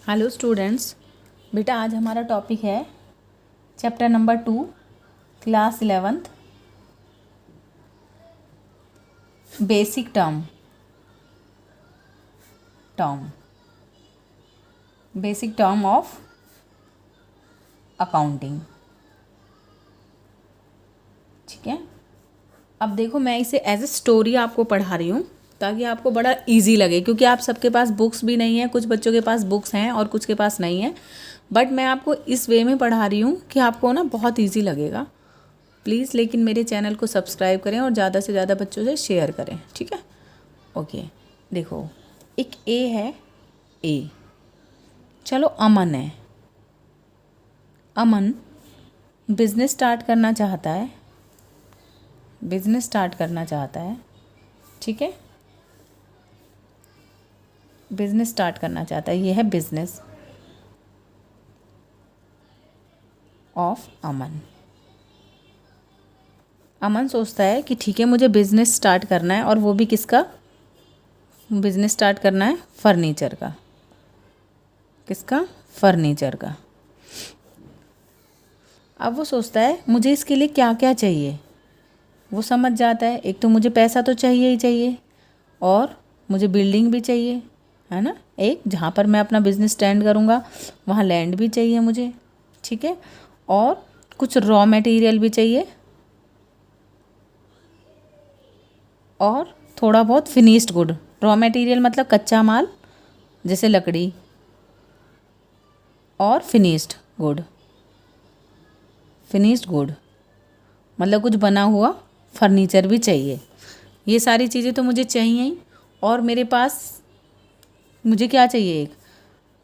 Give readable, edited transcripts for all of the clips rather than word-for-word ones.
Hello students, बेटा आज हमारा टॉपिक है chapter number 2 class 11th basic term of accounting. ठीक है, अब देखो मैं इसे एज ए स्टोरी आपको पढ़ा रही हूँ ताकि आपको बड़ा इजी लगे, क्योंकि आप सबके पास बुक्स भी नहीं है, कुछ बच्चों के पास बुक्स हैं और कुछ के पास नहीं है। बट मैं आपको इस वे में पढ़ा रही हूँ कि आपको ना बहुत इजी लगेगा। प्लीज़ लेकिन मेरे चैनल को सब्सक्राइब करें और ज़्यादा से ज़्यादा बच्चों से शेयर करें। ठीक है, ओके। देखो एक ए है, ए, चलो अमन है। अमन बिजनेस स्टार्ट करना चाहता है, ठीक है, बिजनेस स्टार्ट करना चाहता है। ये है बिजनेस ऑफ अमन। अमन सोचता है कि ठीक है मुझे बिजनेस स्टार्ट करना है, और वो भी किसका बिजनेस स्टार्ट करना है? फर्नीचर का। किसका? फर्नीचर का। अब वो सोचता है मुझे इसके लिए क्या क्या चाहिए। वो समझ जाता है एक तो मुझे पैसा तो चाहिए ही चाहिए, और मुझे बिल्डिंग भी चाहिए, है ना, एक जहाँ पर मैं अपना बिजनेस स्टैंड करूँगा वहाँ लैंड भी चाहिए मुझे, ठीक है, और कुछ रॉ मटेरियल भी चाहिए, और थोड़ा बहुत फिनिश्ड गुड। रॉ मटेरियल मतलब कच्चा माल जैसे लकड़ी, और फिनिश्ड गुड मतलब कुछ बना हुआ फर्नीचर भी चाहिए। ये सारी चीज़ें तो मुझे चाहिए ही, और मेरे पास मुझे क्या चाहिए, एक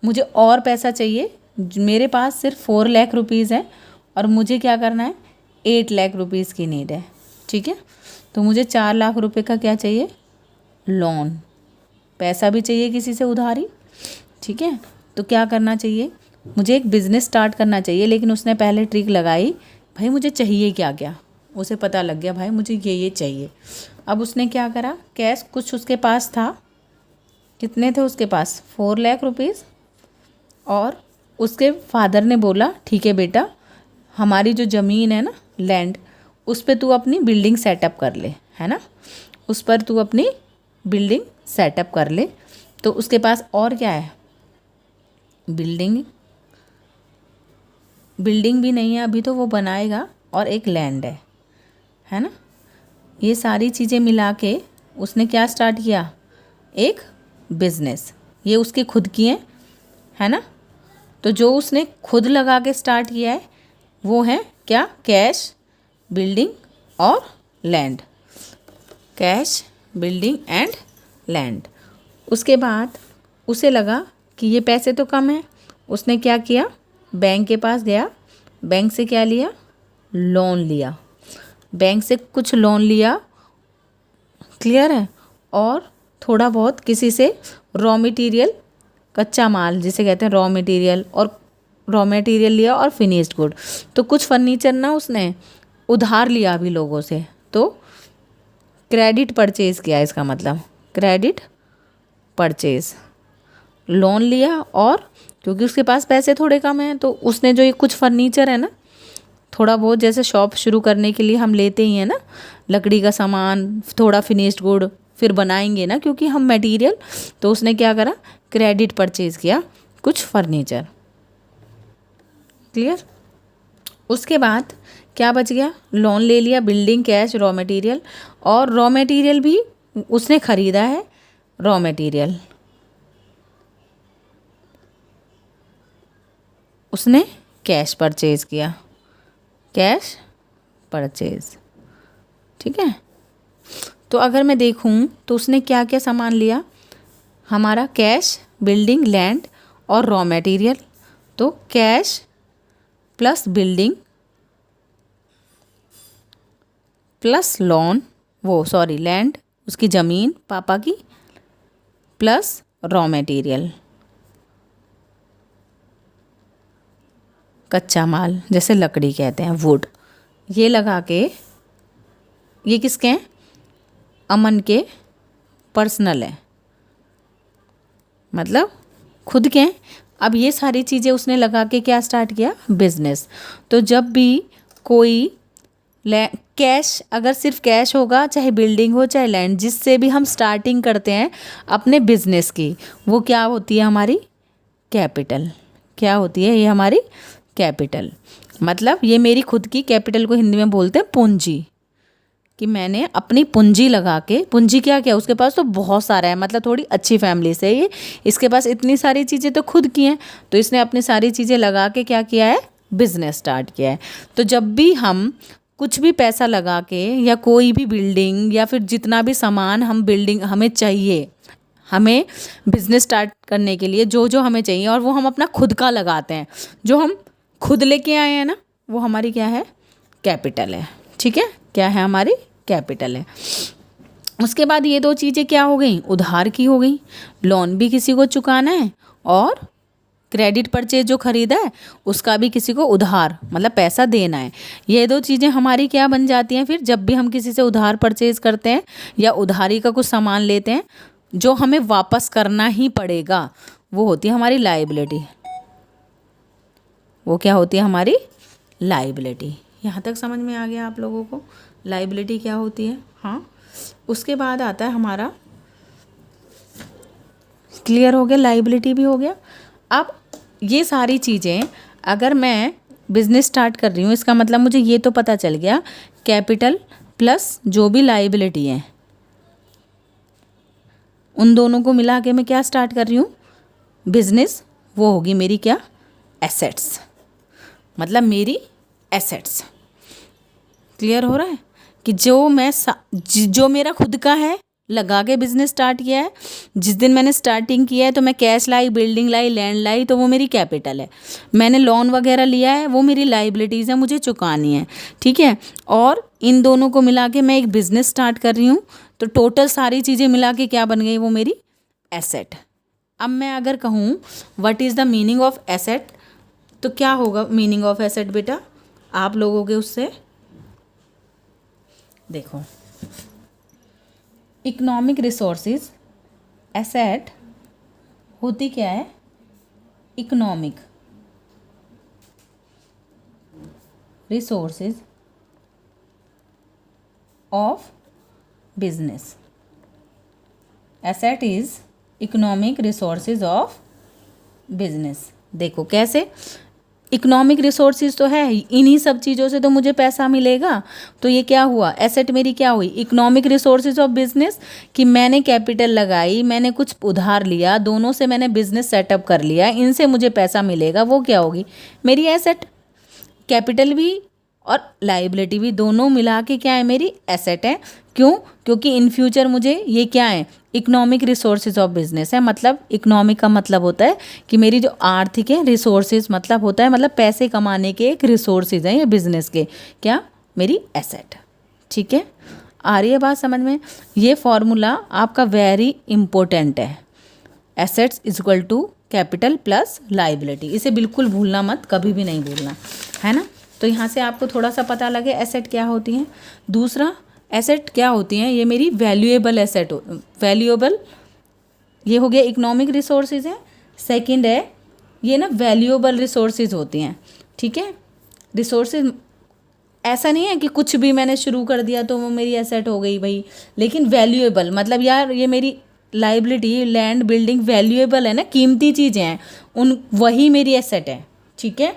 मुझे और पैसा चाहिए। मेरे पास सिर्फ 4 लाख रुपीज़ है और मुझे क्या करना है, 8 लाख रुपीज़ की नीड है। ठीक है, तो मुझे 4 लाख रुपए का क्या चाहिए? लोन। पैसा भी चाहिए किसी से उधारी। ठीक है, तो क्या करना चाहिए, मुझे एक बिज़नेस स्टार्ट करना चाहिए। लेकिन उसने पहले ट्रिक लगाई, भाई मुझे चाहिए क्या क्या। उसे पता लग गया भाई मुझे ये चाहिए। अब उसने क्या करा, कैश कुछ उसके पास था। कितने थे उसके पास? 4 लाख रुपीज़। और उसके फादर ने बोला ठीक है बेटा, हमारी जो ज़मीन है ना, लैंड, उस पर तू अपनी बिल्डिंग सेटअप कर ले, है ना, उस पर तू अपनी बिल्डिंग सेटअप कर ले। तो उसके पास और क्या है? बिल्डिंग भी नहीं है अभी, तो वो बनाएगा, और एक लैंड है ना। ये सारी चीज़ें मिला के उसने क्या स्टार्ट किया? एक बिजनेस। ये उसकी खुद की है ना। तो जो उसने खुद लगा के स्टार्ट किया है वो है क्या? कैश, बिल्डिंग और land. Cash, building and land. उसके बाद उसे लगा कि ये पैसे तो कम हैं। उसने क्या किया, बैंक के पास गया, बैंक से क्या लिया? लोन लिया। बैंक से कुछ लोन लिया, क्लियर है, और थोड़ा बहुत किसी से रॉ मटेरियल, कच्चा माल जिसे कहते हैं रॉ मटेरियल, और रॉ मटेरियल लिया और फिनिश्ड गुड। तो कुछ फर्नीचर ना उसने उधार लिया अभी लोगों से, तो क्रेडिट परचेज किया। इसका मतलब क्रेडिट परचेज, लोन लिया, और क्योंकि उसके पास पैसे थोड़े कम हैं तो उसने जो ये कुछ फर्नीचर है ना, थोड़ा बहुत जैसे शॉप शुरू करने के लिए हम लेते ही हैं ना, लकड़ी का सामान, थोड़ा फिनिश्ड गुड, फिर बनाएंगे ना क्योंकि हम मटेरियल। तो उसने क्या करा, क्रेडिट परचेज किया कुछ फर्नीचर, क्लियर। उसके बाद क्या बच गया? लोन ले लिया, बिल्डिंग, कैश, रॉ मटेरियल, और रॉ मटेरियल भी उसने खरीदा है। रॉ मटेरियल उसने कैश परचेज किया, कैश परचेज, ठीक है। तो अगर मैं देखूं तो उसने क्या क्या सामान लिया, हमारा कैश, बिल्डिंग, लैंड और रॉ मटेरियल। तो cash plus building plus lone, land उसकी ज़मीन पापा की, प्लस रॉ मटेरियल कच्चा माल जैसे लकड़ी कहते हैं, वुड। ये लगा के, ये किसके हैं? अमन के पर्सनल है, मतलब खुद के हैं। अब ये सारी चीज़ें उसने लगा के क्या स्टार्ट किया, बिजनेस। तो जब भी कोई कैश, अगर सिर्फ कैश होगा, चाहे बिल्डिंग हो चाहे लैंड, जिससे भी हम स्टार्टिंग करते हैं अपने बिजनेस की, वो क्या होती है हमारी, कैपिटल। क्या होती है ये हमारी कैपिटल। मतलब ये मेरी खुद की, कैपिटल को हिंदी में बोलते हैं पूंजी, कि मैंने अपनी पूंजी लगा के, पूंजी क्या क्या, उसके पास तो बहुत सारा है, मतलब थोड़ी अच्छी फैमिली से ये, इसके पास इतनी सारी चीज़ें तो खुद की हैं, तो इसने अपनी सारी चीज़ें लगा के क्या किया है, बिजनेस स्टार्ट किया है। तो जब भी हम कुछ भी पैसा लगा के, या कोई भी बिल्डिंग या फिर जितना भी सामान हम बिल्डिंग हमें चाहिए, हमें बिजनेस स्टार्ट करने के लिए जो जो हमें चाहिए, और वो हम अपना खुद का लगाते हैं, जो हम खुद लेके आए हैं ना, वो हमारी क्या है, कैपिटल है। ठीक है, क्या है, हमारी कैपिटल है। उसके बाद ये दो चीज़ें क्या हो गई, उधार की हो गई। लोन भी किसी को चुकाना है, और क्रेडिट परचेज जो खरीदा है उसका भी किसी को उधार, मतलब पैसा देना है। ये दो चीज़ें हमारी क्या बन जाती हैं फिर, जब भी हम किसी से उधार परचेज करते हैं या उधारी का कुछ सामान लेते हैं जो हमें वापस करना ही पड़ेगा, वो होती है हमारी लायबिलिटी। वो क्या होती है, हमारी लायबिलिटी। यहाँ तक समझ में आ गया आप लोगों को, लायबिलिटी क्या होती है। हाँ, उसके बाद आता है हमारा, क्लियर हो गया, लायबिलिटी भी हो गया। अब ये सारी चीज़ें अगर मैं बिज़नेस स्टार्ट कर रही हूँ, इसका मतलब मुझे ये तो पता चल गया, कैपिटल प्लस जो भी लायबिलिटी है, उन दोनों को मिला के मैं क्या स्टार्ट कर रही हूँ, बिजनेस। वो होगी मेरी क्या, एसेट्स, मतलब मेरी एसेट्स। क्लियर हो रहा है कि जो मेरा खुद का है, लगा के बिजनेस स्टार्ट किया है, जिस दिन मैंने स्टार्टिंग किया है तो मैं कैश लाई, बिल्डिंग लाई, लैंड लाई, तो वो मेरी कैपिटल है। मैंने लोन वगैरह लिया है, वो मेरी लाइबिलिटीज़ है, मुझे चुकानी है। ठीक है, और इन दोनों को मिला के मैं एक बिज़नेस स्टार्ट कर रही हूँ, तो टोटल सारी चीज़ें मिला के क्या बन गई, वो मेरी एसेट। अब मैं अगर कहूँ what is the meaning of asset, तो क्या होगा मीनिंग ऑफ एसेट बेटा, आप लोगों के उससे देखो, इकोनॉमिक रिसोर्सेज, एसेट होती क्या है, economic resources of business. Asset is economic resources of business. देखो कैसे, इकोनॉमिक रिसोर्सेज तो है, इन्हीं सब चीज़ों से तो मुझे पैसा मिलेगा। तो ये क्या हुआ, एसेट मेरी क्या हुई, इकोनॉमिक रिसोर्सेज ऑफ बिजनेस, कि मैंने कैपिटल लगाई, मैंने कुछ उधार लिया, दोनों से मैंने बिजनेस सेटअप कर लिया, इनसे मुझे पैसा मिलेगा, वो क्या होगी, मेरी एसेट। कैपिटल भी और लायबिलिटी भी दोनों मिला के क्या है, मेरी एसेट है। क्यों, क्योंकि इन फ्यूचर मुझे ये क्या है, इकोनॉमिक रिसोर्सेज ऑफ बिजनेस है। मतलब इकोनॉमिक का मतलब होता है कि मेरी जो आर्थिक है, रिसोर्सेज मतलब होता है, मतलब पैसे कमाने के एक रिसोर्सेज हैं ये बिजनेस के, क्या, मेरी एसेट। ठीक है, आ रही है बात समझ में। ये फॉर्मूला आपका वेरी इंपॉर्टेंट है, assets is equal to capital plus liability. इसे बिल्कुल भूलना मत, कभी भी नहीं भूलना, है ना। तो यहाँ से आपको थोड़ा सा पता लगे एसेट क्या होती हैं। दूसरा, एसेट क्या होती हैं, ये मेरी वैल्यूएबल एसेट, वैल्यूएबल, ये हो गया इकोनॉमिक रिसोर्सेज है। सेकंड है ये ना वैल्यूएबल रिसोर्सेज होती हैं। ठीक है, रिसोर्सेज ऐसा नहीं है कि कुछ भी मैंने शुरू कर दिया तो वो मेरी एसेट हो गई भाई, लेकिन वैल्यूएबल मतलब यार ये मेरी लाइबिलिटी, लैंड, बिल्डिंग वैल्यूएबल है ना, कीमती चीज़ें हैं, उन वही मेरी एसेट है। ठीक है,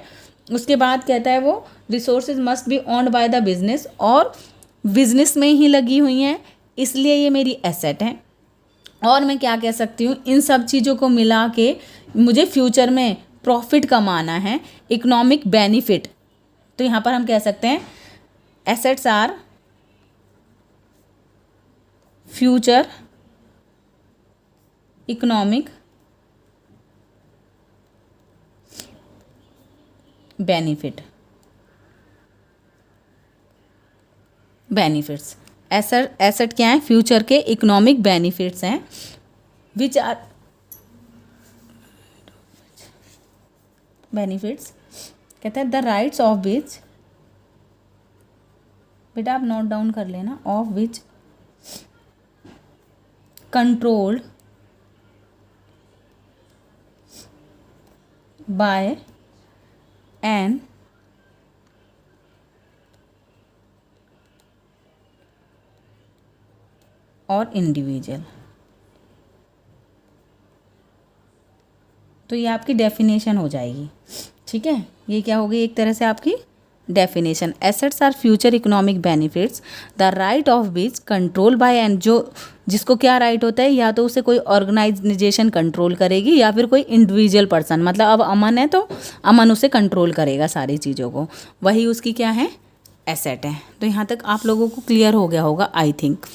उसके बाद कहता है वो resources must be owned by the business, और बिजनेस में ही लगी हुई हैं, इसलिए ये मेरी एसेट है। और मैं क्या कह सकती हूँ, इन सब चीज़ों को मिला के मुझे फ्यूचर में प्रॉफिट कमाना है, इकोनॉमिक बेनिफिट। तो यहाँ पर हम कह सकते हैं assets are future economic benefit, benefits. Asset क्या है, फ्यूचर के इकोनॉमिक बेनिफिट्स हैं, विच आर बेनिफिट्स। कहते हैं द राइट्स ऑफ विच, बेटा आप नोट डाउन कर लेना, of which controlled by an और इंडिविजुअल। तो ये आपकी डेफिनेशन हो जाएगी, ठीक है। ये क्या होगी, एक तरह से आपकी definition. Assets are future economic benefits the right of which control by and, जो जिसको क्या राइट होता है, या तो उसे कोई ऑर्गेनाइजेशन कंट्रोल करेगी या फिर कोई इंडिविजुअल पर्सन, मतलब अब अमन है तो अमन उसे कंट्रोल करेगा सारी चीज़ों को, वही उसकी क्या है, एसेट है। तो यहाँ तक आप लोगों को क्लियर हो गया होगा आई थिंक,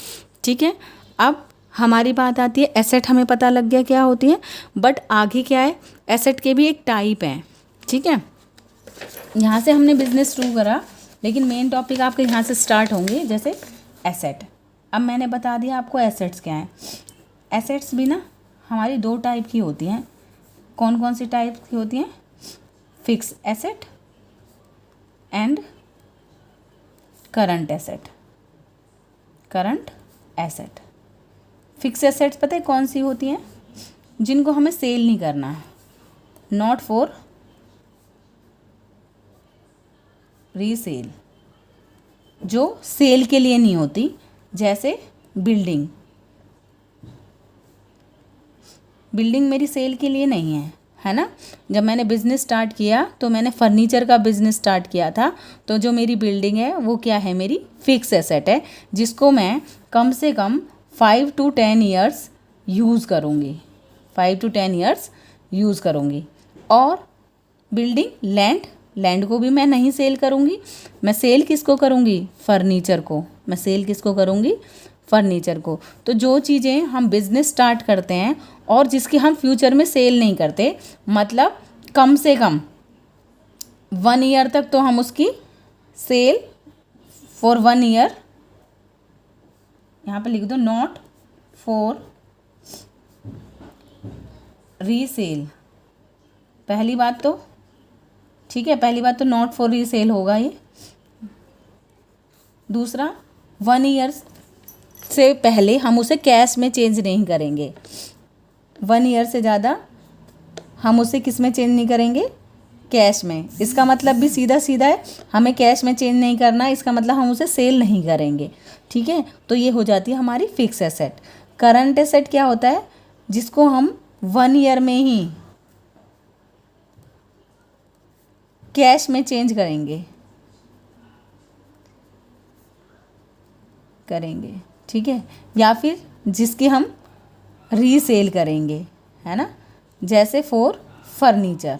ठीक है। अब हमारी बात आती है, एसेट हमें पता लग गया क्या होती है, बट आगे क्या है, एसेट के भी एक टाइप है, ठीक है। यहाँ से हमने बिजनेस शुरू करा, लेकिन मेन टॉपिक आपके यहाँ से स्टार्ट होंगे, जैसे एसेट। अब मैंने बता दिया आपको एसेट्स क्या हैं। एसेट्स भी ना हमारी दो टाइप की होती हैं। कौन कौन सी टाइप की होती हैं, fix asset and current asset. Current asset, fix assets पता है कौन सी होती हैं, जिनको हमें सेल नहीं करना है, नॉट फॉर रीसेल, जो सेल के लिए नहीं होती, जैसे बिल्डिंग। बिल्डिंग मेरी सेल के लिए नहीं है ना। जब मैंने बिज़नेस स्टार्ट किया तो मैंने फर्नीचर का बिज़नेस स्टार्ट किया था, तो जो मेरी बिल्डिंग है वो क्या है, मेरी फिक्स एसेट है, जिसको मैं कम से कम 5 to 10 ईयर्स यूज़ करूँगी, 5 to 10 ईयर्स यूज़ करूँगी। और बिल्डिंग, लैंड को भी मैं नहीं सेल करूँगी, मैं सेल किसको करूँगी, फर्नीचर को, मैं सेल किसको करूँगी, फर्नीचर को। तो जो चीज़ें हम बिज़नेस स्टार्ट करते हैं और जिसकी हम फ्यूचर में सेल नहीं करते, मतलब कम से कम 1 ईयर तक तो हम उसकी सेल फॉर 1 ईयर, यहाँ पे लिख दो नॉट फॉर रीसेल। पहली बात तो ठीक है, पहली बात तो नॉट फॉर रीसेल होगा ये। दूसरा, 1 ईयर से पहले हम उसे कैश में चेंज नहीं करेंगे। 1 ईयर से ज़्यादा हम उसे किस में चेंज नहीं करेंगे, कैश में। इसका मतलब भी सीधा सीधा है, हमें कैश में चेंज नहीं करना, इसका मतलब हम उसे सेल नहीं करेंगे, ठीक है। तो ये हो जाती है हमारी फिक्स एसेट। करंट एसेट क्या होता है, जिसको हम 1 ईयर में ही कैश में चेंज करेंगे, ठीक है, या फिर जिसकी हम रीसेल करेंगे, है ना। जैसे फॉर फर्नीचर,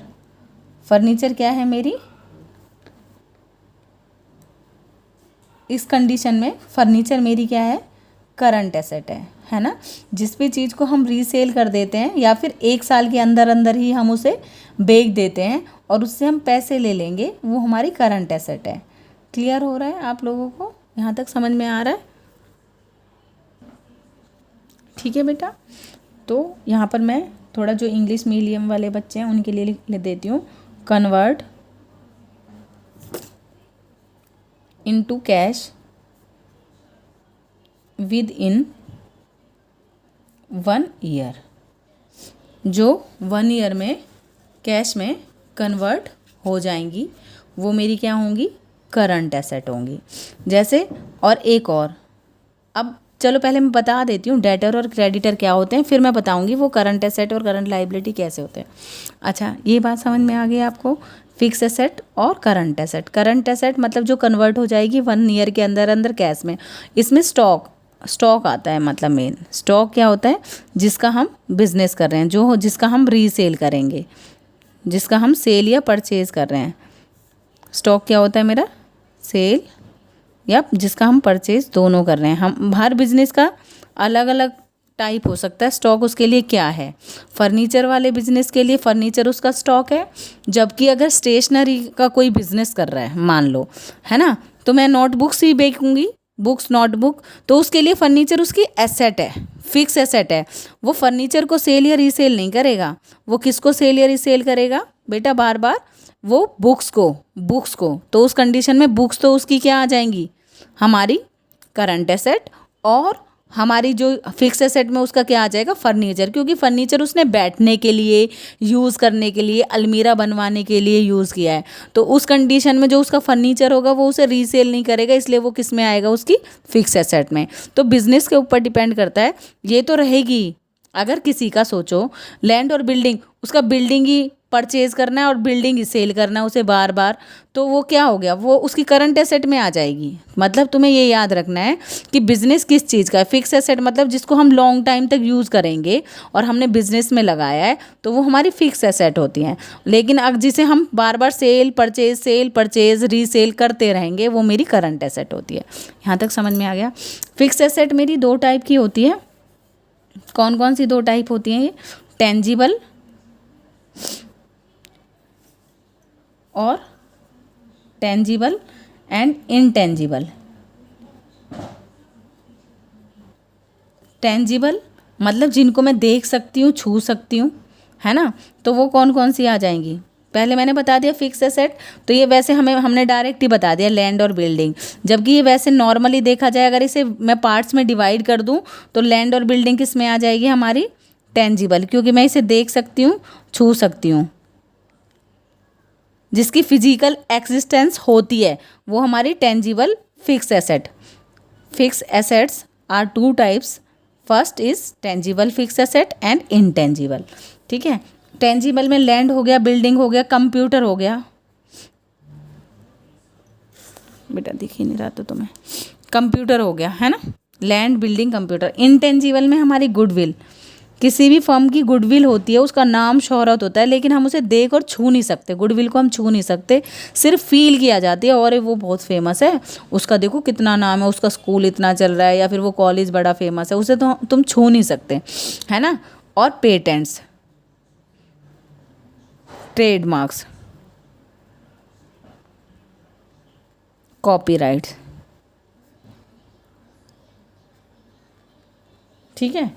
फर्नीचर क्या है मेरी, इस कंडीशन में फर्नीचर मेरी क्या है, करंट एसेट है ना। जिस भी चीज़ को हम रीसेल कर देते हैं या फिर 1 साल के अंदर अंदर ही हम उसे बेच देते हैं और उससे हम पैसे ले लेंगे, वो हमारी करंट एसेट है। क्लियर हो रहा है आप लोगों को, यहाँ तक समझ में आ रहा है, ठीक है बेटा। तो यहाँ पर मैं थोड़ा जो इंग्लिश मीडियम वाले बच्चे हैं उनके लिए लिख देती हूँ, convert into cash with in 1 year. जो 1 ईयर में कैश में कन्वर्ट हो जाएंगी वो मेरी क्या होंगी, करंट एसेट होंगी। जैसे, और एक और, अब चलो पहले मैं बता देती हूँ डेटर और क्रेडिटर क्या होते हैं, फिर मैं बताऊँगी वो करंट एसेट और करंट लाइबिलिटी कैसे होते हैं। अच्छा, ये बात समझ में आ गई आपको, फिक्स एसेट और करंट एसेट। करंट एसेट मतलब जो कन्वर्ट हो जाएगी 1 ईयर के अंदर अंदर कैश में। इसमें स्टॉक आता है, मतलब मेन स्टॉक क्या होता है, जिसका हम बिजनेस कर रहे हैं, जो जिसका हम रीसेल करेंगे, जिसका हम सेल या परचेज कर रहे हैं। स्टॉक क्या होता है मेरा, सेल या जिसका हम परचेज दोनों कर रहे हैं। हम हर बिजनेस का अलग अलग टाइप हो सकता है, स्टॉक उसके लिए क्या है। फर्नीचर वाले बिजनेस के लिए फर्नीचर उसका स्टॉक है, जबकि अगर स्टेशनरी का कोई बिजनेस कर रहा है मान लो, है ना, तो मैं नोटबुक्स ही बेचूंगी, बुक्स नोटबुक, तो उसके लिए फर्नीचर उसकी एसेट है, फिक्स एसेट है। वो फर्नीचर को सेल या रीसेल नहीं करेगा, वो किसको सेल या रीसेल करेगा बेटा, बार बार वो बुक्स को। तो उस कंडीशन में बुक्स तो उसकी क्या आ जाएंगी, हमारी करंट एसेट, और हमारी जो फिक्स एसेट में उसका क्या आ जाएगा, फर्नीचर, क्योंकि फर्नीचर उसने बैठने के लिए, यूज़ करने के लिए, अलमीरा बनवाने के लिए यूज़ किया है। तो उस कंडीशन में जो उसका फर्नीचर होगा वो उसे रीसेल नहीं करेगा, इसलिए वो किस में आएगा, उसकी फिक्स एसेट में। तो बिजनेस के ऊपर डिपेंड करता है, ये तो रहेगी। अगर किसी का सोचो लैंड और बिल्डिंग, उसका बिल्डिंग ही परचेज करना है और बिल्डिंग ही सेल करना है उसे बार बार, तो वो क्या हो गया, वो उसकी करंट एसेट में आ जाएगी। मतलब तुम्हें ये याद रखना है कि बिजनेस किस चीज़ का है। फिक्स एसेट मतलब जिसको हम लॉन्ग टाइम तक यूज़ करेंगे और हमने बिजनेस में लगाया है, तो वो हमारी फिक्स एसेट होती हैं। लेकिन अब जिसे हम बार बार सेल परचेज रीसेल करते रहेंगे, वो मेरी करंट एसेट होती है। यहाँ तक समझ में आ गया। फिक्स एसेट मेरी दो टाइप की होती है। कौन कौन सी दो टाइप होती हैं ये, टेंजिबल और टेंजिबल एंड इनटेंजिबल। टेंजिबल मतलब जिनको मैं देख सकती हूँ, छू सकती हूँ, है ना। तो वो कौन कौन सी आ जाएंगी, पहले मैंने बता दिया फिक्स एसेट। तो ये वैसे हमने डायरेक्ट ही बता दिया लैंड और बिल्डिंग। जबकि ये वैसे नॉर्मली देखा जाए, अगर इसे मैं पार्ट्स में डिवाइड कर दूं, तो लैंड और बिल्डिंग किस में आ जाएगी, हमारी टेंजिबल, क्योंकि मैं इसे देख सकती हूँ, छू सकती हूँ, जिसकी फिजिकल एक्सिस्टेंस होती है, वो हमारी tangible fix asset. Fix assets are two types, first is tangible fix asset and intangible. ठीक है, टेंजिबल में लैंड हो गया, बिल्डिंग हो गया, कंप्यूटर हो गया। बेटा दिख ही नहीं रहा तो तुम्हें, कंप्यूटर हो गया, है ना, लैंड बिल्डिंग कंप्यूटर। इनटेंजिबल में हमारी गुडविल, किसी भी फर्म की गुडविल होती है, उसका नाम शोहरत होता है, लेकिन हम उसे देख और छू नहीं सकते। गुडविल को हम छू नहीं सकते, सिर्फ फील किया जाती है, और वो बहुत फेमस है, उसका देखो कितना नाम है, उसका स्कूल इतना चल रहा है, या फिर वो कॉलेज बड़ा फेमस है, उसे तो तुम छू नहीं सकते, है ना। और पेटेंट्स, ट्रेडमार्क्स, कॉपीराइट्स। ठीक है,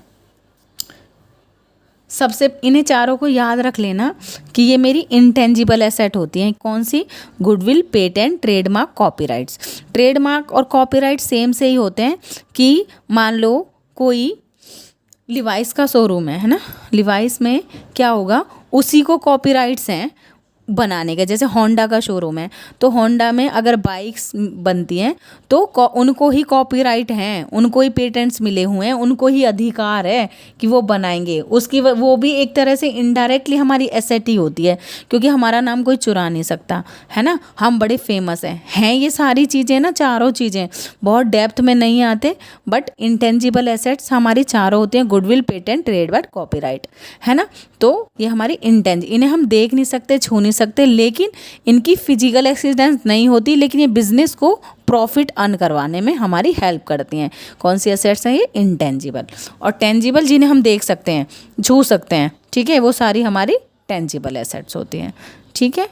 सबसे इन्हें चारों को याद रख लेना कि ये मेरी इंटेंजिबल एसेट होती हैं। कौन सी, goodwill, patent, trademark, copyrights. Trademark और कॉपीराइट सेम से ही होते हैं कि मान लो कोई लिवाइस का शोरूम है ना, लिवाइस में क्या होगा, उसी को कॉपीराइट्स हैं बनाने का। जैसे होंडा का शोरूम है, तो होंडा में अगर बाइक्स बनती हैं तो उनको ही कॉपीराइट हैं, उनको ही पेटेंट्स मिले हुए हैं, उनको ही अधिकार है कि वो बनाएंगे। उसकी वो भी एक तरह से इनडायरेक्टली हमारी एसेट ही होती है, क्योंकि हमारा नाम कोई चुरा नहीं सकता, है ना। हम बड़े फेमस हैं ये सारी चीज़ें ना, चारों चीज़ें बहुत डेप्थ में नहीं आते, बट इंटेंजिबल एसेट्स हमारी चारों होती हैं, गुडविल, पेटेंट, ट्रेडमार्क, कॉपीराइट, है ना। तो ये हमारी इन्हें हम देख नहीं सकते, छू नहीं सकते, लेकिन इनकी फिजिकल एक्सिस्टेंस नहीं होती, लेकिन ये बिजनेस को प्रॉफिट अर्न करवाने में हमारी हेल्प करती हैं। कौन सी एसेट्स हैं ये, इंटेंजिबल। और टेंजिबल जिन्हें हम देख सकते हैं, छू सकते हैं, ठीक है, वो सारी हमारी टेंजिबल एसेट्स होती हैं। ठीक है,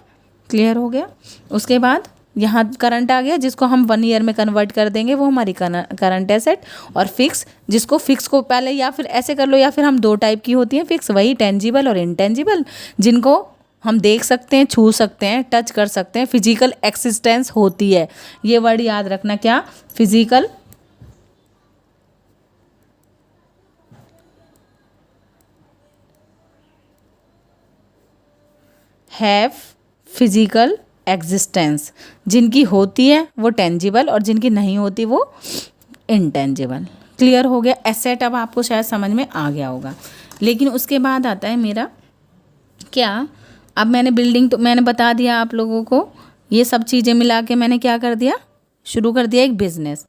क्लियर हो गया। उसके बाद यहाँ करंट आ गया, जिसको हम 1 ईयर में कन्वर्ट कर देंगे, वो हमारी करंट एसेट। और फिक्स, जिसको फिक्स को पहले या फिर ऐसे कर लो, या फिर हम दो टाइप की होती हैं फिक्स, वही टेंजिबल और इंटेंजिबल, जिनको हम देख सकते हैं, छू सकते हैं, टच कर सकते हैं, फिजिकल एक्सिस्टेंस होती है। ये वर्ड याद रखना, क्या, फिजिकल हैव फिजिकल एग्जिस्टेंस, जिनकी होती है वो टेंजिबल और जिनकी नहीं होती वो इंटेंजिबल। क्लियर हो गया। एसेट अब आपको शायद समझ में आ गया होगा। लेकिन उसके बाद आता है मेरा क्या, अब मैंने बिल्डिंग तो मैंने बता दिया आप लोगों को, ये सब चीज़ें मिला के मैंने क्या कर दिया, शुरू कर दिया एक बिजनेस।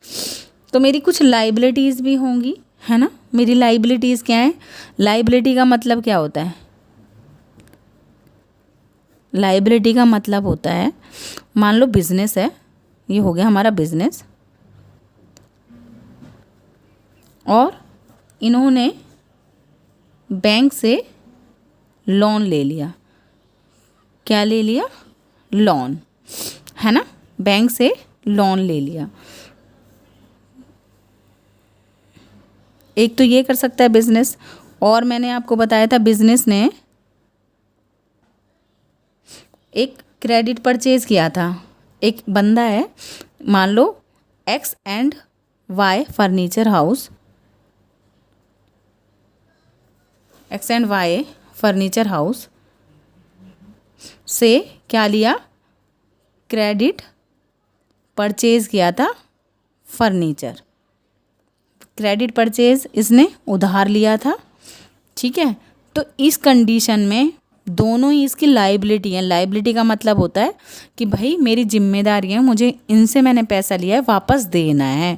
तो मेरी कुछ लाइबिलिटीज़ भी होंगी, है ना। मेरी लाइबिलिटीज़ क्या है, लाइबिलिटी का मतलब क्या होता है, लाइबिलिटी का मतलब होता है, मान लो बिजनेस है, ये हो गया हमारा बिजनेस, और इन्होंने बैंक से लोन ले लिया। क्या ले लिया, लोन, है ना, बैंक से लोन ले लिया। एक तो ये कर सकता है बिजनेस, और मैंने आपको बताया था बिजनेस ने एक क्रेडिट परचेज किया था। एक बंदा है, मान लो X&Y furniture house, X and Y furniture house से क्या लिया, क्रेडिट परचेज किया था फर्नीचर। क्रेडिट परचेज इसने उधार लिया था, ठीक है। तो इस कंडीशन में दोनों ही इसकी लाइबिलिटी हैं। लाइबिलिटी का मतलब होता है कि भाई मेरी जिम्मेदारी है, मुझे इनसे मैंने पैसा लिया है, वापस देना है,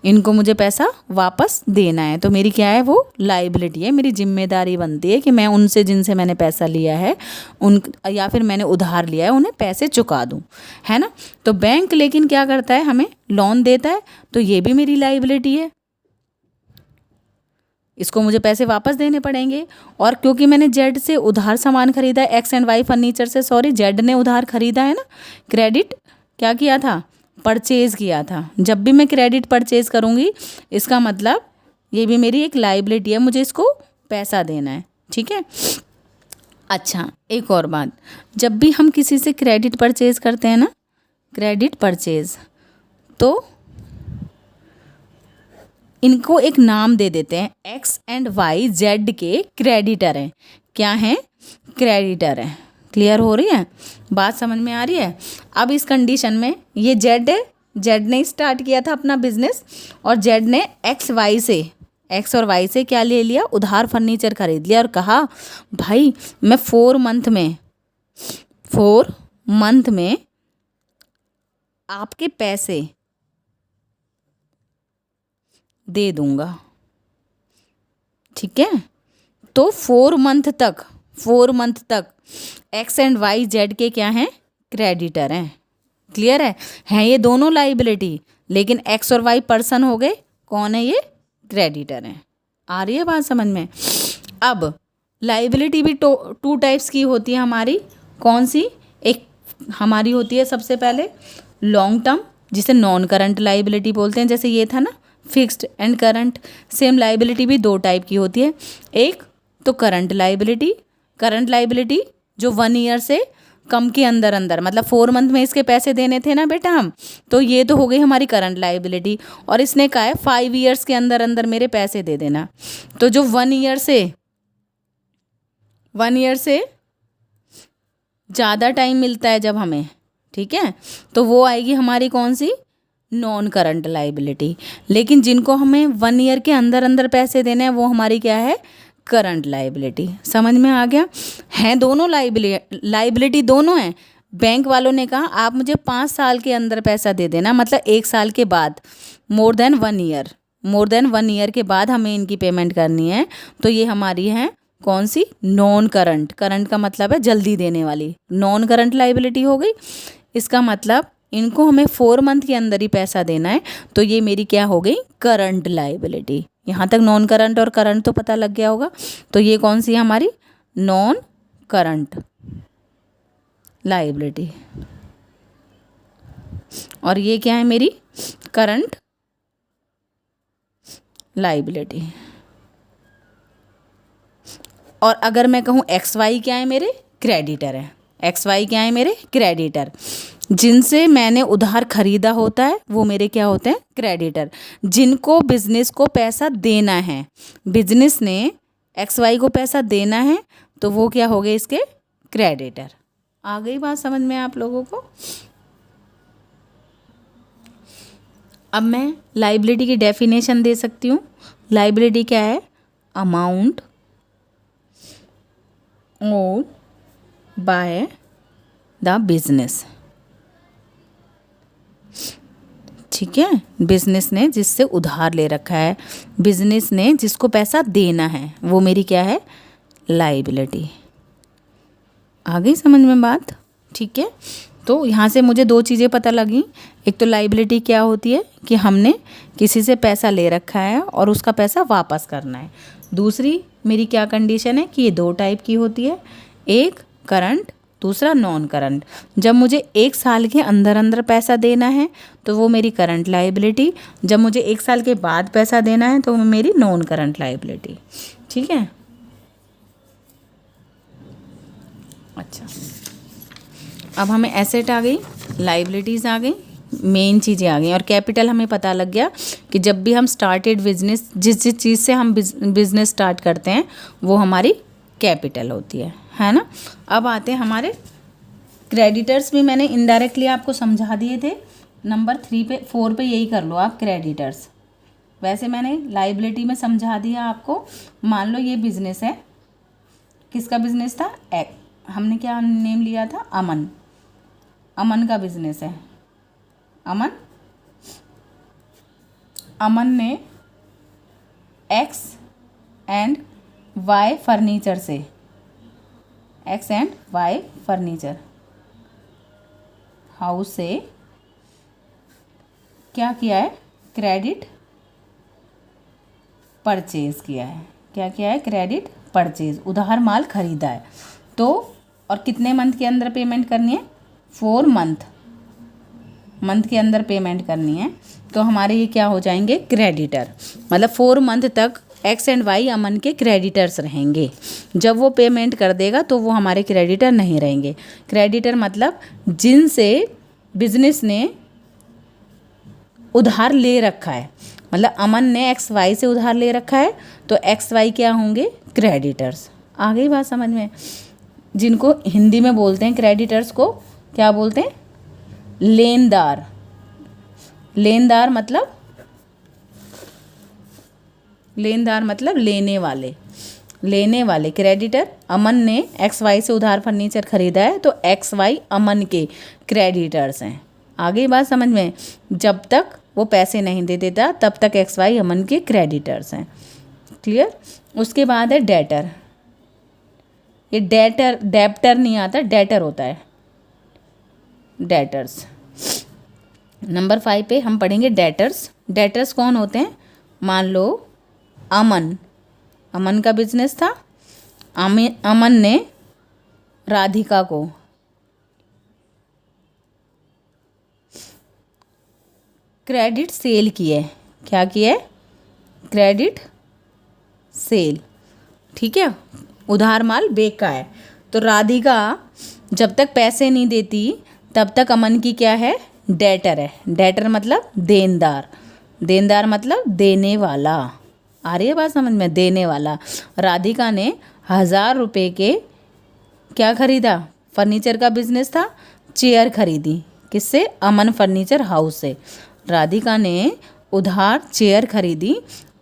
इनको मुझे पैसा वापस देना है। तो मेरी क्या है, वो लाइबिलिटी है। मेरी जिम्मेदारी बनती है कि मैं उनसे जिनसे मैंने पैसा लिया है उन या फिर मैंने उधार लिया है उन्हें पैसे चुका दूँ, है ना। तो बैंक लेकिन क्या करता है, हमें लोन देता है, तो ये भी मेरी लाइबिलिटी है, इसको मुझे पैसे वापस देने पड़ेंगे। और क्योंकि मैंने जेड से उधार सामान खरीदा है, एक्स एंड वाई फर्नीचर से, सॉरी जेड ने उधार खरीदा है ना, क्रेडिट क्या किया था, परचेज़ किया था। जब भी मैं क्रेडिट परचेज़ करूँगी इसका मतलब ये भी मेरी एक लाइबिलिटी है, मुझे इसको पैसा देना है, ठीक है। अच्छा, एक और बात, जब भी हम किसी से क्रेडिट परचेज़ करते हैं ना, क्रेडिट परचेज़, तो इनको एक नाम दे देते हैं, एक्स एंड वाई जेड के क्रेडिटर हैं। क्या हैं, क्रेडिटर हैं। क्लियर हो रही है बात, समझ में आ रही है। अब इस कंडीशन में ये जेड है, जेड ने स्टार्ट किया था अपना बिजनेस, और जेड ने एक्स और वाई से क्या ले लिया, उधार फर्नीचर खरीद लिया, और कहा भाई मैं 4 मंथ में आपके पैसे दे दूंगा, ठीक है। तो 4 मंथ तक एक्स एंड वाई जेड के क्या हैं, क्रेडिटर हैं। क्लियर है ये दोनों लाइबिलिटी, लेकिन एक्स और वाई पर्सन हो गए, कौन है ये, क्रेडिटर हैं। आ रही है बात समझ में। अब लाइबिलिटी भी 2 टाइप्स की होती है हमारी, कौन सी, एक हमारी होती है सबसे पहले लॉन्ग टर्म, जिसे नॉन करंट लाइबिलिटी बोलते हैं, जैसे ये था ना fixed and current. Same liability भी 2 टाइप की होती है, एक तो करंट लाइबिलिटी जो 1 ईयर से कम के अंदर मतलब 4 मंथ में इसके पैसे देने थे ना बेटा हम, तो ये तो हो गई हमारी करंट लाइबिलिटी। और इसने कहा है 5 ईयर्स के अंदर मेरे पैसे दे देना। तो जो 1 ईयर से ज़्यादा टाइम मिलता है जब हमें, ठीक है, तो वो आएगी हमारी कौन सी, नॉन करंट लाइबिलिटी। लेकिन जिनको हमें 1 ईयर के अंदर पैसे देने हैं वो हमारी क्या है, करंट लाइबिलिटी। समझ में आ गया, हैं दोनों लाइबिलिटी दोनों हैं। बैंक वालों ने कहा आप मुझे 5 साल के अंदर पैसा दे देना, मतलब 1 साल के बाद, मोर देन 1 ईयर के बाद हमें इनकी पेमेंट करनी है। तो ये हमारी है कौन सी, नॉन करंट। करंट का मतलब है जल्दी देने वाली, नॉन करंट लाइबिलिटी हो गई। इसका मतलब इनको हमें 4 मंथ के अंदर ही पैसा देना है, तो ये मेरी क्या हो गई, करंट लाइबिलिटी। यहाँ तक नॉन करंट और करंट तो पता लग गया होगा। तो ये कौन सी है हमारी, नॉन करंट लाइबिलिटी, और ये क्या है मेरी, करंट लाइबिलिटी। और अगर मैं कहूँ एक्स वाई क्या है, मेरे क्रेडिटर है। एक्स वाई क्या है, मेरे क्रेडिटर। जिनसे मैंने उधार खरीदा होता है वो मेरे क्या होते हैं, क्रेडिटर। जिनको बिजनेस को पैसा देना है, बिजनेस ने एक्स वाई को पैसा देना है, तो वो क्या हो गए, इसके क्रेडिटर। आ गई बात समझ में आप लोगों को। अब मैं लाइबिलिटी की डेफिनेशन दे सकती हूँ। लाइबिलिटी क्या है, amount owed by the business, ठीक है। बिजनेस ने जिससे उधार ले रखा है, बिजनेस ने जिसको पैसा देना है, वो मेरी क्या है, लाइबिलिटी। आ गई समझ में बात, ठीक है। तो यहाँ से मुझे 2 चीज़ें पता लगी। एक तो लाइबिलिटी क्या होती है कि हमने किसी से पैसा ले रखा है और उसका पैसा वापस करना है। दूसरी मेरी क्या कंडीशन है कि ये 2 टाइप की होती है, एक करंट, दूसरा नॉन करंट। जब मुझे 1 साल के अंदर पैसा देना है तो वो मेरी करंट लाइबिलिटी, जब मुझे 1 साल के बाद पैसा देना है तो वो मेरी नॉन करंट लाइबिलिटी, ठीक है। अच्छा, अब हमें एसेट आ गई, लाइबिलिटीज़ आ गई, मेन चीज़ें आ गई। और कैपिटल हमें पता लग गया कि जब भी हम स्टार्टेड बिजनेस, जिस जिस चीज़ से हम बिजनेस स्टार्ट करते हैं वो हमारी कैपिटल होती है ना। अब आते हैं हमारे क्रेडिटर्स। भी मैंने इनडायरेक्टली आपको समझा दिए थे। नंबर 4 पे यही कर लो आप, क्रेडिटर्स। वैसे मैंने लाइबिलिटी में समझा दिया आपको। मान लो ये बिजनेस है, किसका बिजनेस था? हमने क्या नेम लिया था? अमन। अमन का बिजनेस है। अमन ने एक्स एंड वाई फर्नीचर से, X and Y furniture house से क्या किया है? क्रेडिट परचेज किया है। क्या किया है? क्रेडिट परचेज, उधार माल खरीदा है। तो और कितने मंथ के अंदर पेमेंट करनी है? 4 मंथ के अंदर पेमेंट करनी है। तो हमारे ये क्या हो जाएंगे? क्रेडिटर। मतलब 4 मंथ तक एक्स एंड वाई अमन के क्रेडिटर्स रहेंगे। जब वो पेमेंट कर देगा तो वो हमारे क्रेडिटर नहीं रहेंगे। क्रेडिटर मतलब जिनसे बिजनेस ने उधार ले रखा है। मतलब अमन ने एक्स वाई से उधार ले रखा है तो एक्स वाई क्या होंगे? क्रेडिटर्स। आ गई बात समझ में? जिनको हिंदी में बोलते हैं क्रेडिटर्स को क्या बोलते हैं? लेनदार। लेनदार मतलब लेने वाले क्रेडिटर। अमन ने एक्स वाई से उधार फर्नीचर खरीदा है तो एक्स वाई अमन के क्रेडिटर्स हैं। आगे बात समझ में? जब तक वो पैसे नहीं दे देता तब तक एक्स वाई अमन के क्रेडिटर्स हैं। क्लियर? उसके बाद है डेटर। ये डेप्टर नहीं आता, डेटर होता है, डेटर्स। नंबर 5 पे हम पढ़ेंगे डेटर्स। डेटर्स कौन होते हैं? मान लो अमन का बिजनेस था। अमन ने राधिका को क्रेडिट सेल किए। क्या किए? Credit sale. ठीक है, उधार माल बेचा है। तो राधिका जब तक पैसे नहीं देती तब तक अमन की क्या है? डेटर है। डेटर मतलब देनदार। देनदार मतलब देने वाला। आ रही है बात समझ में? देने वाला। राधिका ने 1000 रुपये के क्या खरीदा? फर्नीचर का बिजनेस था, चेयर खरीदी। किससे? अमन फर्नीचर हाउस से। राधिका ने उधार चेयर खरीदी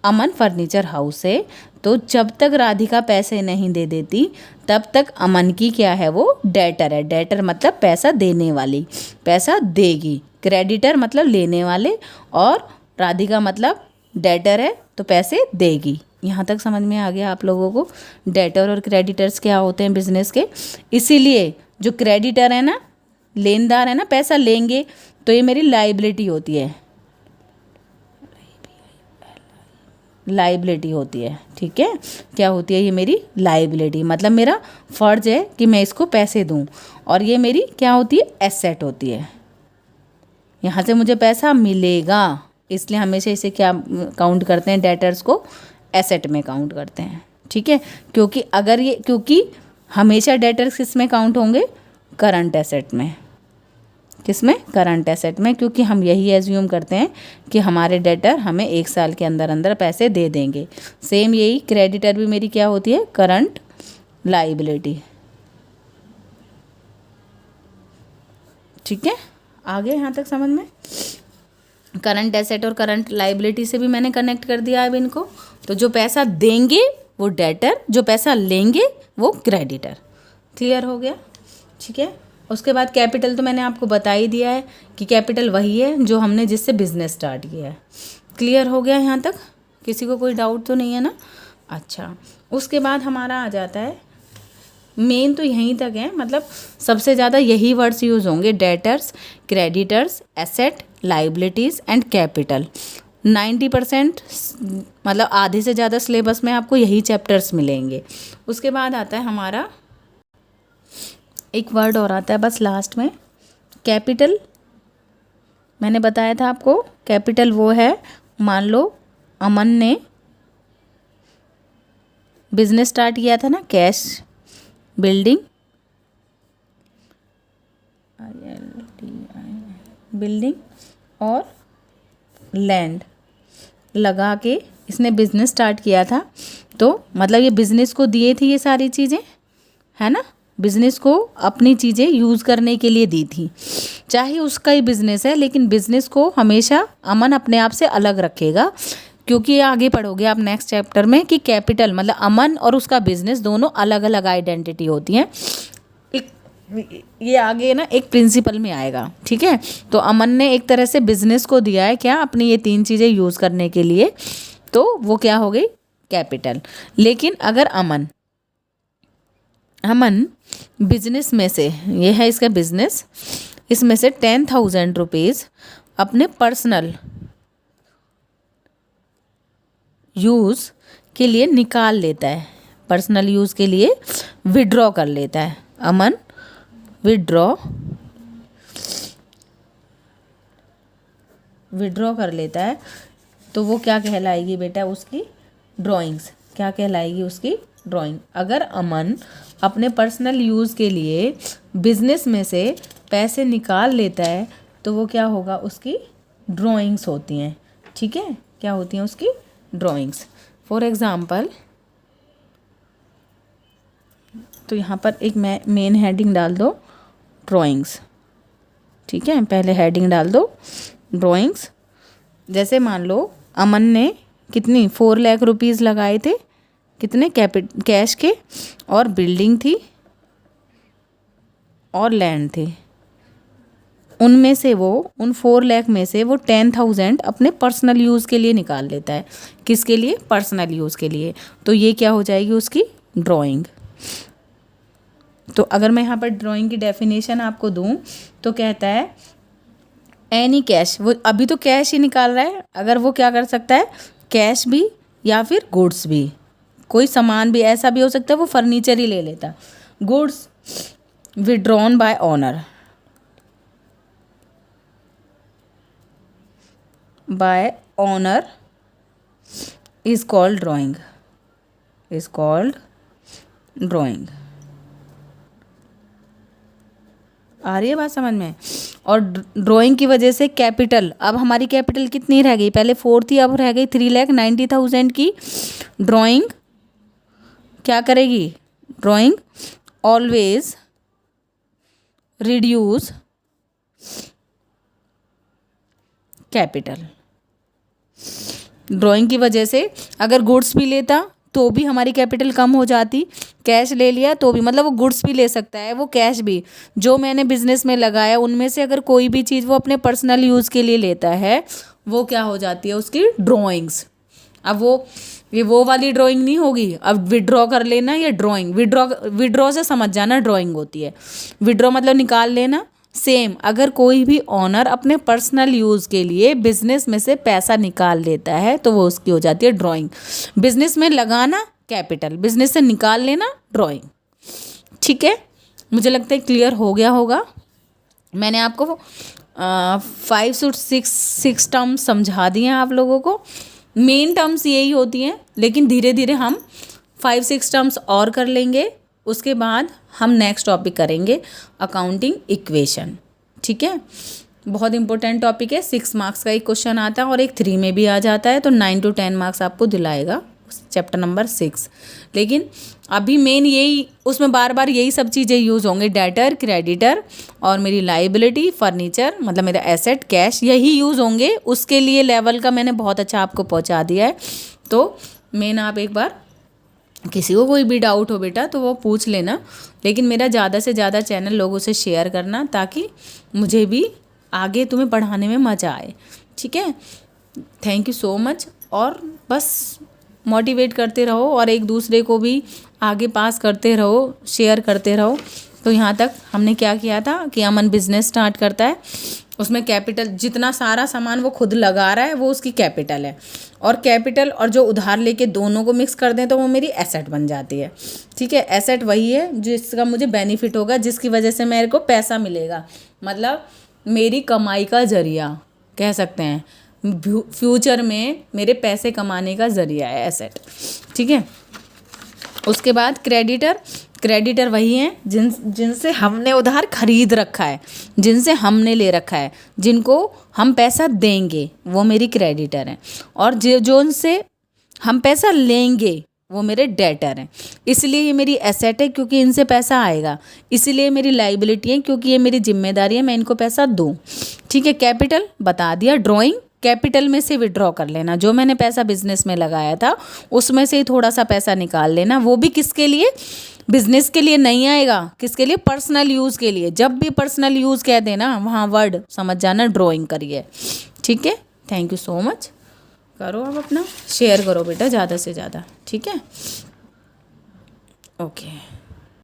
अमन फर्नीचर हाउस से। तो जब तक राधिका पैसे नहीं दे देती तब तक अमन की क्या है? वो डेटर है। डेटर मतलब पैसा देने वाली, पैसा देगी। क्रेडिटर मतलब लेने वाले, और राधिका मतलब डेटर है तो पैसे देगी। यहाँ तक समझ में आ गया आप लोगों को? डेटर और क्रेडिटर्स क्या होते हैं बिजनेस के। इसीलिए जो क्रेडिटर है ना, लेनदार है ना, पैसा लेंगे तो ये मेरी लाइबिलिटी होती है, लाइबिलिटी होती है। ठीक है, क्या होती है? ये मेरी लाइबिलिटी, मतलब मेरा फ़र्ज है कि मैं इसको पैसे दूं। और ये मेरी क्या होती है? एसेट होती है। यहाँ से मुझे पैसा मिलेगा, इसलिए हमेशा इसे क्या काउंट करते हैं? डेटर्स को एसेट में काउंट करते हैं। ठीक है, क्योंकि हमेशा डेटर्स किस में काउंट होंगे? करंट एसेट में। किस में? करंट एसेट में। क्योंकि हम यही एज्यूम करते हैं कि हमारे डेटर हमें 1 साल के अंदर अंदर पैसे दे देंगे। सेम यही क्रेडिटर भी मेरी क्या होती है? Current liability. ठीक है, आगे यहाँ तक समझ में? करंट एसेट और करंट लाइबिलिटी से भी मैंने कनेक्ट कर दिया अब इनको। तो जो पैसा देंगे वो डेटर, जो पैसा लेंगे वो क्रेडिटर। क्लियर हो गया? ठीक है, उसके बाद कैपिटल तो मैंने आपको बता ही दिया है कि कैपिटल वही है जो हमने जिससे बिजनेस स्टार्ट किया है। क्लियर हो गया यहाँ तक? किसी को कोई डाउट तो नहीं है ना? अच्छा, उसके बाद हमारा आ जाता है, मेन तो यहीं तक है, मतलब सबसे ज़्यादा यही वर्ड्स यूज़ होंगे: debtors, creditors, asset, liabilities and capital. 90% मतलब आधे से ज़्यादा सिलेबस में आपको यही चैप्टर्स मिलेंगे। उसके बाद आता है हमारा एक वर्ड और आता है बस लास्ट में, कैपिटल। मैंने बताया था आपको कैपिटल वो है, मान लो अमन ने बिजनेस स्टार्ट किया था ना, कैश बिल्डिंग, बिल्डिंग और लैंड लगा के इसने बिज़नेस स्टार्ट किया था। तो मतलब ये बिज़नेस को दिए थे ये सारी चीज़ें, है ना, बिज़नेस को अपनी चीज़ें यूज़ करने के लिए दी थी। चाहे उसका ही बिज़नेस है, लेकिन बिज़नेस को हमेशा अमन अपने आप से अलग रखेगा, क्योंकि ये आगे पढ़ोगे आप नेक्स्ट चैप्टर में कि कैपिटल मतलब अमन और उसका बिज़नेस दोनों अलग अलग आइडेंटिटी होती हैं। ये आगे ना एक प्रिंसिपल में आएगा, ठीक है। तो अमन ने एक तरह से बिजनेस को दिया है क्या, अपनी ये 3 चीज़ें यूज़ करने के लिए, तो वो क्या हो गई, कैपिटल। लेकिन अगर अमन बिजनेस में से, ये है इसका बिजनेस, इसमें से 10,000 रुपीज़ अपने पर्सनल यूज़ के लिए निकाल लेता है, पर्सनल यूज़ के लिए विड्रॉ कर लेता है, अमन विड्रॉ कर लेता है, तो वो क्या कहलाएगी बेटा, उसकी ड्राइंग्स। क्या कहलाएगी, उसकी ड्राइंग। अगर अमन अपने पर्सनल यूज़ के लिए बिजनेस में से पैसे निकाल लेता है तो वो क्या होगा, उसकी ड्राइंग्स होती हैं, ठीक है। क्या होती हैं, उसकी ड्राइंग्स। फॉर एग्ज़ाम्पल, तो यहाँ पर एक मेन हेडिंग डाल दो, ड्राइंग्स, ठीक है। पहले हेडिंग डाल दो ड्राइंग्स। जैसे मान लो अमन ने कितनी 4 लाख रुपीज़ लगाए थे, कितने कैश के, और बिल्डिंग थी और लैंड थी। उनमें से वो उन 4 लाख में से वो 10,000 अपने पर्सनल यूज़ के लिए निकाल लेता है। किसके लिए, पर्सनल यूज़ के लिए। तो ये क्या हो जाएगी, उसकी ड्राइंग। तो अगर मैं यहाँ पर ड्राइंग की डेफिनेशन आपको दूँ तो कहता है एनी कैश, वो अभी तो कैश ही निकाल रहा है, अगर वो क्या कर सकता है, कैश भी या फिर गुड्स भी, कोई सामान भी, ऐसा भी हो सकता है वो फर्नीचर ही ले लेता। Goods withdrawn by owner, by owner is called drawing, is called drawing. आ रही है बात समझ में। और ड्राइंग की वजह से कैपिटल, अब हमारी कैपिटल कितनी रह गई, पहले 4 थी, अब रह गई 3,90,000 की। ड्राइंग क्या करेगी, drawing always reduce capital. Drawing की वजह से अगर गुड्स भी लेता तो भी हमारी कैपिटल कम हो जाती, कैश ले लिया तो भी, मतलब वो गुड्स भी ले सकता है, वो कैश भी, जो मैंने बिजनेस में लगाया उनमें से अगर कोई भी चीज़ वो अपने पर्सनल यूज़ के लिए लेता है, वो क्या हो जाती है, उसकी ड्राइंग्स। अब वो वाली ड्राइंग नहीं होगी, अब विड्रॉ कर लेना, या ड्राइंग, विड्रॉ से समझ जाना ड्राइंग होती है। विड्रॉ मतलब निकाल लेना। सेम, अगर कोई भी ऑनर अपने पर्सनल यूज़ के लिए बिजनेस में से पैसा निकाल लेता है तो वो उसकी हो जाती है ड्राइंग। बिजनेस में लगाना कैपिटल, बिजनेस से निकाल लेना ड्राइंग, ठीक है। मुझे लगता है क्लियर हो गया होगा। मैंने आपको 5 से 6 टर्म्स समझा दिए हैं आप लोगों को। मेन टर्म्स यही होती हैं, लेकिन धीरे धीरे हम 5-6 टर्म्स और कर लेंगे। उसके बाद हम नेक्स्ट टॉपिक करेंगे अकाउंटिंग इक्वेशन, ठीक है। बहुत इंपॉर्टेंट टॉपिक है, 6 मार्क्स का एक क्वेश्चन आता है और एक 3 में भी आ जाता है, तो 9 to 10 मार्क्स आपको दिलाएगा चैप्टर नंबर 6। लेकिन अभी मेन यही, उसमें बार बार यही सब चीज़ें यूज़ होंगे, डेटर, क्रेडिटर और मेरी लाइबिलिटी, फर्नीचर मतलब मेरा एसेट, कैश, यही यूज़ होंगे। उसके लिए लेवल का मैंने बहुत अच्छा आपको पहुंचा दिया है। तो मेन आप एक बार, किसी को कोई भी डाउट हो बेटा तो वो पूछ लेना, लेकिन मेरा ज़्यादा से ज़्यादा चैनल लोगों से शेयर करना, ताकि मुझे भी आगे तुम्हें पढ़ाने में मज़ा आए, ठीक है। Thank you so much. और बस मोटिवेट करते रहो और एक दूसरे को भी आगे पास करते रहो, शेयर करते रहो। तो यहाँ तक हमने क्या किया था कि अमन बिजनेस स्टार्ट करता है, उसमें कैपिटल, जितना सारा सामान वो खुद लगा रहा है वो उसकी कैपिटल है, और कैपिटल और जो उधार लेके दोनों को मिक्स कर दें तो वो मेरी एसेट बन जाती है, ठीक है। एसेट वही है जिसका मुझे बेनिफिट होगा, जिसकी वजह से मेरे को पैसा मिलेगा, मतलब मेरी कमाई का ज़रिया कह सकते हैं, फ्यूचर में मेरे पैसे कमाने का ज़रिया है एसेट, ठीक है। उसके बाद क्रेडिटर, क्रेडिटर वही हैं जिनसे हमने उधार खरीद रखा है, जिनसे हमने ले रखा है, जिनको हम पैसा देंगे, वो मेरी क्रेडिटर हैं। और जो उनसे हम पैसा लेंगे वो मेरे डेटर हैं। इसलिए ये मेरी एसेट है क्योंकि इनसे पैसा आएगा, इसीलिए मेरी लाइबिलिटी है क्योंकि ये मेरी जिम्मेदारी है, मैं इनको पैसा दूँ। ठीक है, कैपिटल बता दिया। ड्राइंग कैपिटल में से विड्रॉ कर लेना, जो मैंने पैसा बिजनेस में लगाया था उसमें से ही थोड़ा सा पैसा निकाल लेना, वो भी किसके लिए, बिजनेस के लिए नहीं आएगा, किसके लिए, पर्सनल यूज़ के लिए। जब भी पर्सनल यूज़ कह देना वहाँ वर्ड समझ जाना ड्राइंग करिए। ठीक है, थैंक यू सो मच। करो अब अपना शेयर करो बेटा ज़्यादा से ज़्यादा। ठीक है, ओके।